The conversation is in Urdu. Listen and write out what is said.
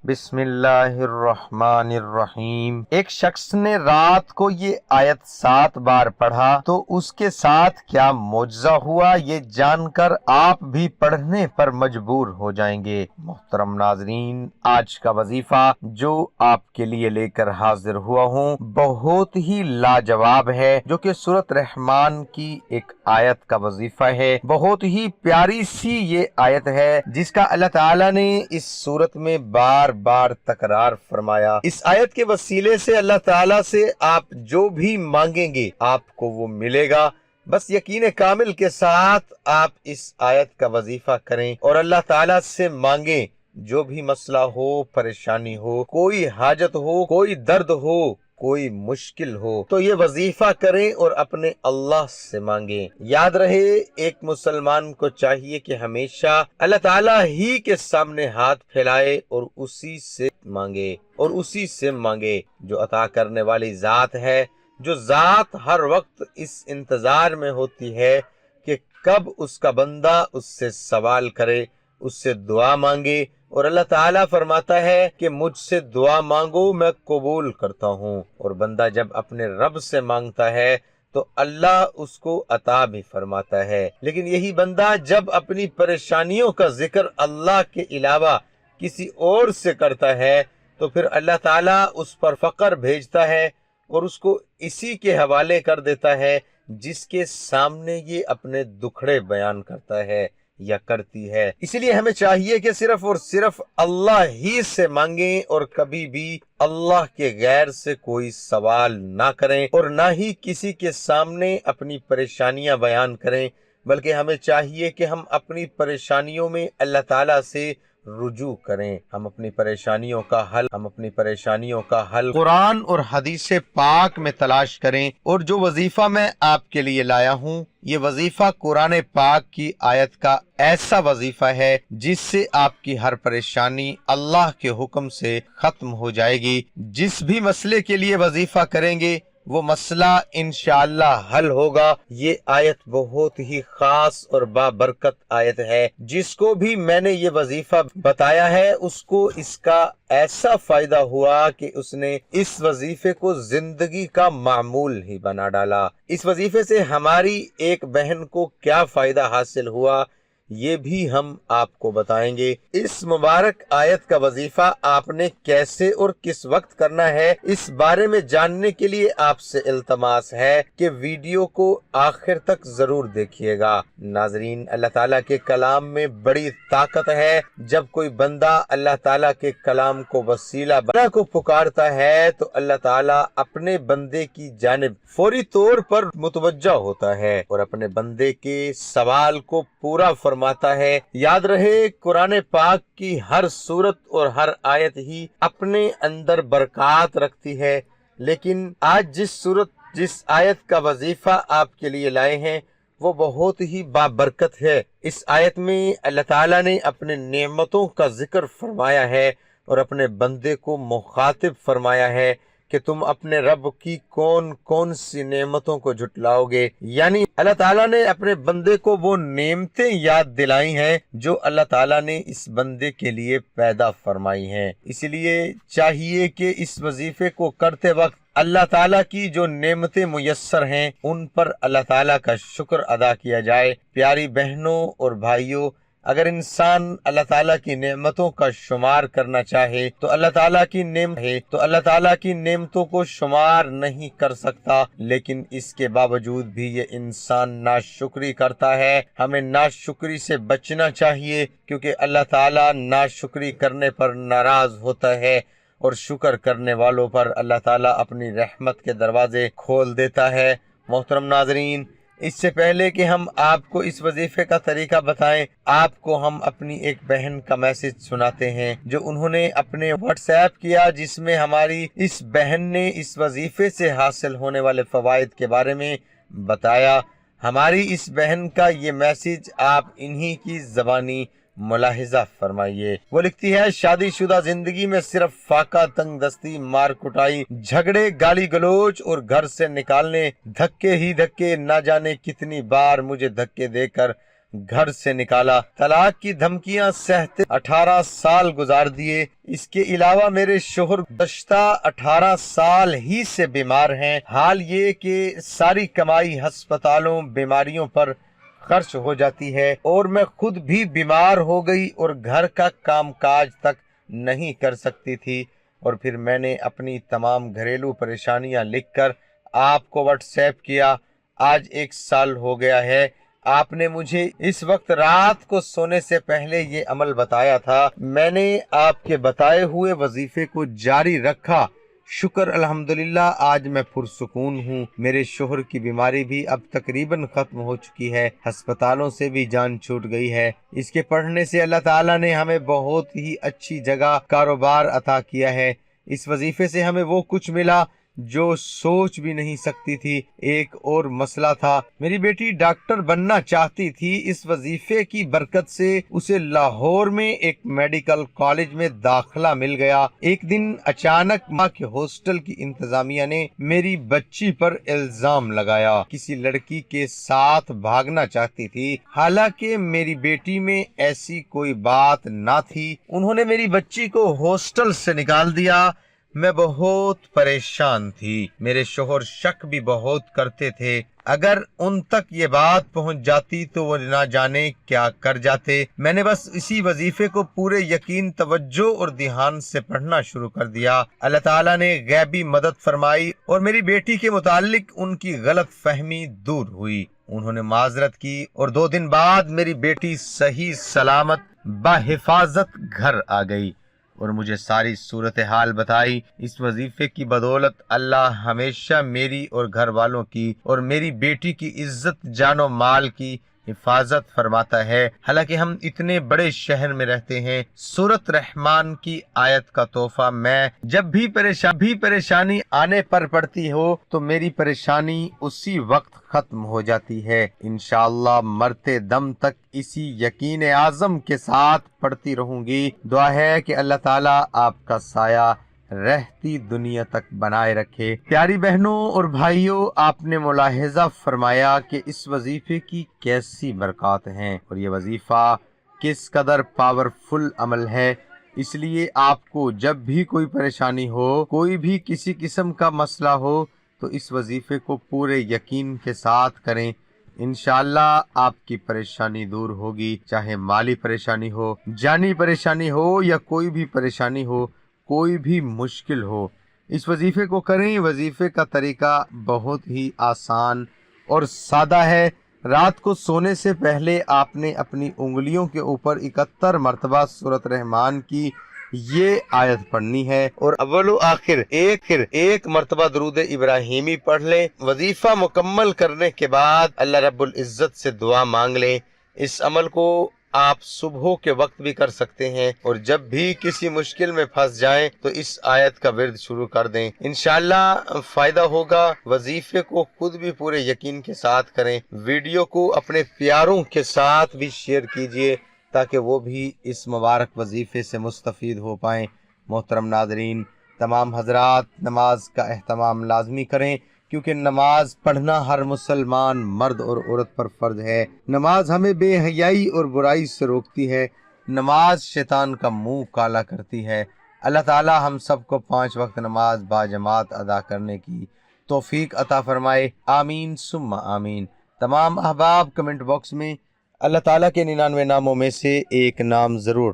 بسم اللہ الرحمن الرحیم۔ ایک شخص نے رات کو یہ آیت 7 بار پڑھا تو اس کے ساتھ کیا معجزہ ہوا، یہ جان کر آپ بھی پڑھنے پر مجبور ہو جائیں گے۔ محترم ناظرین، آج کا وظیفہ جو آپ کے لیے لے کر حاضر ہوا ہوں بہت ہی لاجواب ہے، جو کہ سورۃ رحمان کی ایک آیت کا وظیفہ ہے۔ بہت ہی پیاری سی یہ آیت ہے جس کا اللہ تعالیٰ نے اس سورت میں بار بار تکرار فرمایا۔ اس آیت کے وسیلے سے اللہ تعالیٰ سے آپ جو بھی مانگیں گے آپ کو وہ ملے گا۔ بس یقین کامل کے ساتھ آپ اس آیت کا وظیفہ کریں اور اللہ تعالیٰ سے مانگیں، جو بھی مسئلہ ہو، پریشانی ہو، کوئی حاجت ہو، کوئی درد ہو، کوئی مشکل ہو، تو یہ وظیفہ کریں اور اپنے اللہ سے مانگیں۔ یاد رہے، ایک مسلمان کو چاہیے کہ ہمیشہ اللہ تعالیٰ ہی کے سامنے ہاتھ پھیلائے اور اسی سے مانگے جو عطا کرنے والی ذات ہے، جو ذات ہر وقت اس انتظار میں ہوتی ہے کہ کب اس کا بندہ اس سے سوال کرے، اس سے دعا مانگے، اور اللہ تعالیٰ فرماتا ہے کہ مجھ سے دعا مانگو میں قبول کرتا ہوں۔ اور بندہ جب اپنے رب سے مانگتا ہے تو اللہ اس کو عطا بھی فرماتا ہے، لیکن یہی بندہ جب اپنی پریشانیوں کا ذکر اللہ کے علاوہ کسی اور سے کرتا ہے تو پھر اللہ تعالیٰ اس پر فقر بھیجتا ہے اور اس کو اسی کے حوالے کر دیتا ہے جس کے سامنے یہ اپنے دکھڑے بیان کرتا ہے یا کرتی ہے۔ اسی لیے ہمیں چاہیے کہ صرف اور صرف اللہ ہی سے مانگیں اور کبھی بھی اللہ کے غیر سے کوئی سوال نہ کریں اور نہ ہی کسی کے سامنے اپنی پریشانیاں بیان کریں، بلکہ ہمیں چاہیے کہ ہم اپنی پریشانیوں میں اللہ تعالیٰ سے رجوع کریں، ہم اپنی پریشانیوں کا حل قرآن اور حدیث پاک میں تلاش کریں۔ اور جو وظیفہ میں آپ کے لیے لایا ہوں، یہ وظیفہ قرآن پاک کی آیت کا ایسا وظیفہ ہے جس سے آپ کی ہر پریشانی اللہ کے حکم سے ختم ہو جائے گی۔ جس بھی مسئلے کے لیے وظیفہ کریں گے وہ مسئلہ انشاءاللہ حل ہوگا۔ یہ آیت بہت ہی خاص اور بابرکت آیت ہے، جس کو بھی میں نے یہ وظیفہ بتایا ہے اس کو اس کا ایسا فائدہ ہوا کہ اس نے اس وظیفے کو زندگی کا معمول ہی بنا ڈالا۔ اس وظیفے سے ہماری ایک بہن کو کیا فائدہ حاصل ہوا یہ بھی ہم آپ کو بتائیں گے۔ اس مبارک آیت کا وظیفہ آپ نے کیسے اور کس وقت کرنا ہے، اس بارے میں جاننے کے لیے آپ سے التماس ہے کہ ویڈیو کو آخر تک ضرور دیکھیے گا۔ ناظرین، اللہ تعالیٰ کے کلام میں بڑی طاقت ہے۔ جب کوئی بندہ اللہ تعالیٰ کے کلام کو وسیلہ بنا کو پکارتا ہے تو اللہ تعالیٰ اپنے بندے کی جانب فوری طور پر متوجہ ہوتا ہے اور اپنے بندے کے سوال کو پورا فرماتا ہے۔ یاد رہے، قرآن پاک کی ہر سورت اور ہر آیت ہی اپنے اندر برکات رکھتی ہے، لیکن آج جس آیت کا وظیفہ آپ کے لیے لائے ہیں وہ بہت ہی بابرکت ہے۔ اس آیت میں اللہ تعالیٰ نے اپنے نعمتوں کا ذکر فرمایا ہے اور اپنے بندے کو مخاطب فرمایا ہے کہ تم اپنے رب کی کون کون سی نعمتوں کو جھٹلاؤ گے، یعنی اللہ تعالیٰ نے اپنے بندے کو وہ نعمتیں یاد دلائی ہیں جو اللہ تعالیٰ نے اس بندے کے لیے پیدا فرمائی ہیں۔ اس لیے چاہیے کہ اس وظیفے کو کرتے وقت اللہ تعالیٰ کی جو نعمتیں میسر ہیں ان پر اللہ تعالیٰ کا شکر ادا کیا جائے۔ پیاری بہنوں اور بھائیوں، اگر انسان اللہ تعالیٰ کی نعمتوں کا شمار کرنا چاہے تو اللہ تعالیٰ کی نعمتوں کو شمار نہیں کر سکتا، لیکن اس کے باوجود بھی یہ انسان ناشکری کرتا ہے۔ ہمیں ناشکری سے بچنا چاہیے، کیونکہ اللہ تعالیٰ ناشکری کرنے پر ناراض ہوتا ہے اور شکر کرنے والوں پر اللہ تعالیٰ اپنی رحمت کے دروازے کھول دیتا ہے۔ محترم ناظرین، اس سے پہلے کہ ہم آپ کو اس وظیفے کا طریقہ بتائیں، آپ کو ہم اپنی ایک بہن کا میسج سناتے ہیں جو انہوں نے اپنے واٹس ایپ کیا، جس میں ہماری اس بہن نے اس وظیفے سے حاصل ہونے والے فوائد کے بارے میں بتایا۔ ہماری اس بہن کا یہ میسج آپ انہی کی زبانی ملاحظہ فرمائیے۔ وہ لکھتی ہے، شادی شدہ زندگی میں صرف فاقہ، تنگ دستی، مار کٹائی، جھگڑے، گالی گلوچ اور گھر سے نکالنے، دھکے ہی دھکے، نہ جانے کتنی بار مجھے دھکے دے کر گھر سے نکالا، طلاق کی دھمکیاں سہتے 18 سال گزار دیے۔ اس کے علاوہ میرے شوہر گزشتہ 18 سال ہی سے بیمار ہیں۔ حال یہ کہ ساری کمائی ہسپتالوں، بیماریوں پر خرچ ہو جاتی ہے، اور میں خود بھی بیمار ہو گئی اور گھر کا کام کاج تک نہیں کر سکتی تھی۔ اور پھر میں نے اپنی تمام گھریلو پریشانیاں لکھ کر آپ کو واٹس ایپ کیا۔ آج 1 سال ہو گیا ہے۔ آپ نے مجھے اس وقت رات کو سونے سے پہلے یہ عمل بتایا تھا۔ میں نے آپ کے بتائے ہوئے وظیفے کو جاری رکھا۔ شکر الحمدللہ آج میں پرسکون ہوں۔ میرے شوہر کی بیماری بھی اب تقریباً ختم ہو چکی ہے، ہسپتالوں سے بھی جان چھوٹ گئی ہے۔ اس کے پڑھنے سے اللہ تعالیٰ نے ہمیں بہت ہی اچھی جگہ کاروبار عطا کیا ہے۔ اس وظیفے سے ہمیں وہ کچھ ملا جو سوچ بھی نہیں سکتی تھی۔ ایک اور مسئلہ تھا، میری بیٹی ڈاکٹر بننا چاہتی تھی۔ اس وظیفے کی برکت سے اسے لاہور میں ایک میڈیکل کالج میں داخلہ مل گیا۔ ایک دن اچانک ماں کے ہاسٹل کی انتظامیہ نے میری بچی پر الزام لگایا، کسی لڑکی کے ساتھ بھاگنا چاہتی تھی، حالانکہ میری بیٹی میں ایسی کوئی بات نہ تھی۔ انہوں نے میری بچی کو ہاسٹل سے نکال دیا۔ میں بہت پریشان تھی۔ میرے شوہر شک بھی بہت کرتے تھے، اگر ان تک یہ بات پہنچ جاتی تو وہ نہ جانے کیا کر جاتے۔ میں نے بس اسی وظیفے کو پورے یقین، توجہ اور دھیان سے پڑھنا شروع کر دیا۔ اللہ تعالیٰ نے غیبی مدد فرمائی اور میری بیٹی کے متعلق ان کی غلط فہمی دور ہوئی۔ انہوں نے معذرت کی اور 2 دن بعد میری بیٹی صحیح سلامت بحفاظت گھر آ گئی اور مجھے ساری صورتحال بتائی۔ اس وظیفے کی بدولت اللہ ہمیشہ میری اور گھر والوں کی اور میری بیٹی کی عزت، جان و مال کی حفاظت فرماتا ہے۔ حالانکہ ہم اتنے بڑے شہر میں رہتے ہیں، سورۃ رحمان کی آیت کا تحفہ میں جب بھی پریشانی آنے پر پڑتی ہو تو میری پریشانی اسی وقت ختم ہو جاتی ہے۔ انشاءاللہ مرتے دم تک اسی یقین اعظم کے ساتھ پڑھتی رہوں گی۔ دعا ہے کہ اللہ تعالیٰ آپ کا سایہ رہتی دنیا تک بنائے رکھے۔ پیاری بہنوں اور بھائیوں، آپ نے ملاحظہ فرمایا کہ اس وظیفے کی کیسی برکات ہیں اور یہ وظیفہ کس قدر پاورفل عمل ہے۔ اس لیے آپ کو جب بھی کوئی پریشانی ہو، کوئی بھی کسی قسم کا مسئلہ ہو، تو اس وظیفے کو پورے یقین کے ساتھ کریں۔ انشاءاللہ آپ کی پریشانی دور ہوگی، چاہے مالی پریشانی ہو، جانی پریشانی ہو یا کوئی بھی پریشانی ہو، کوئی بھی مشکل ہو۔ اس وظیفے کو کریں۔ وظیفے کا طریقہ بہت ہی آسان اور سادہ ہے۔ رات کو سونے سے پہلے آپ نے اپنی انگلیوں کے اوپر 71 مرتبہ سورۃ رحمان کی یہ آیت پڑھنی ہے اور اول و آخر ایک مرتبہ درود ابراہیمی پڑھ لیں۔ وظیفہ مکمل کرنے کے بعد اللہ رب العزت سے دعا مانگ لیں۔ اس عمل کو آپ صبح کے وقت بھی کر سکتے ہیں، اور جب بھی کسی مشکل میں پھنس جائیں تو اس آیت کا ورد شروع کر دیں، انشاءاللہ فائدہ ہوگا۔ وظیفے کو خود بھی پورے یقین کے ساتھ کریں۔ ویڈیو کو اپنے پیاروں کے ساتھ بھی شیئر کیجیے تاکہ وہ بھی اس مبارک وظیفے سے مستفید ہو پائیں۔ محترم ناظرین، تمام حضرات نماز کا اہتمام لازمی کریں، کیونکہ نماز پڑھنا ہر مسلمان مرد اور عورت پر فرض ہے۔ نماز ہمیں بے حیائی اور برائی سے روکتی ہے۔ نماز شیطان کا منہ کالا کرتی ہے۔ اللہ تعالی ہم سب کو 5 وقت نماز باجماعت ادا کرنے کی توفیق عطا فرمائے۔ آمین ثم آمین۔ تمام احباب کمنٹ باکس میں اللہ تعالیٰ کے 99 ناموں میں سے ایک نام ضرور